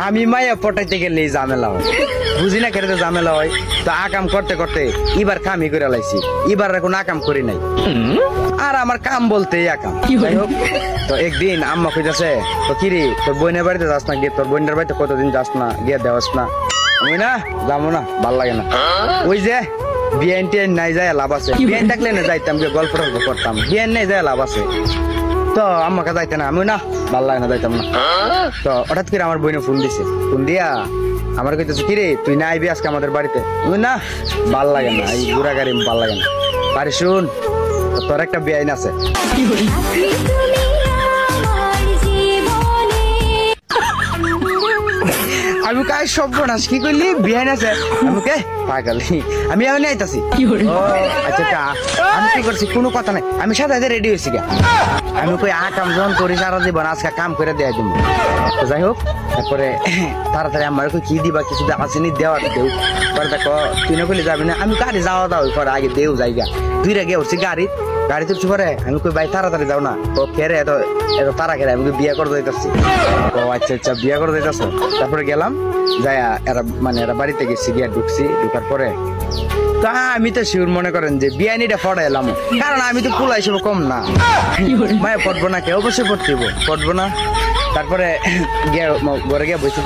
আমি মায়া পটাইতে গেলে ঝামেলা হয়, বুঝি না কেটে ঝামেলা হয়। তো আকাম করতে করতে এবার কামই করে লাইছি, এবার কোনো আকাম করি নাই। আর আমার কাম বলতে আকাম। যাই হোক, তো একদিন আম্মা কইতাছে, তো কিরে তোর বোনের বাড়িতে যাস না, গিয়ে তোর বোনের বাড়িতে কতদিন যাস না, গিয়ে দেওয়াস না। আমি না যাবো না, ভাল লাগে না। ওই যে বিয়ান টিয়ান নাই যায় লাভ আছে, বিয়ান থাকলে না যাইতাম, গিয়ে গল্প টল্প করতাম, বিয়ান নাই যায় লাভ আছে। তো আম্মাকে যাইতে না, আমি না ভাল লাগে না, যাইতাম না। তো হঠাৎ করে আমার বোনে ফোন দিছে, ফোন দিয়া আমার কইতেছে কিরে তুই না আইবি আজকে আমাদের বাড়িতে। আমি না ভাল লাগে না, এই ঘোরা গাড়ি ভাল লাগে না। আরে শুন, তোর একটা বেআইন আছে। আমি কাজ সর্বনাশ, কি করলি? বিহাইন আছে? আমি কে পাগলি, আমি এমনি আইতাছি। আচ্ছা, আমি কি করছি কোনো কথা নাই, আমি সাথে রেডি হয়েছি। আমি কই কাম যখন করি সারা জীবন, আজকে কাম করে দেয়া দিব। তো যাই হোক, তারপরে তাড়াতাড়ি আমার কি দিবা, কিছু আসেনি, দেওয়া দেউ। পরে দেখো তুই না করলে যাবি না, আমি গাড়ি যাওয়া দাও পরে আগে দেউ জায়গা দুই রেগে উঠছি গাড়ি তুলছি। পরে আমি কই ভাই তাড়াতাড়ি যাও না। ও খেরে এত তারা খেরে, আমি বিয়ে করে যাইতেছি। ও আচ্ছা বিয়ে করে যাইতেছ। তারপরে গেলাম, যাই এরা বাড়িতে গেছি, গিয়া ঢুকার পরে তা আমি তো শিওর মনে করেন যে বিয়ানিটা পড়াইলাম, কারণ আমি তো পোলা হিসেবে কম না, মায়ে পড়বো না, কে অবশ্যই পড়বো না। তারপরে গিয়ে ঘরে গিয়ে বসে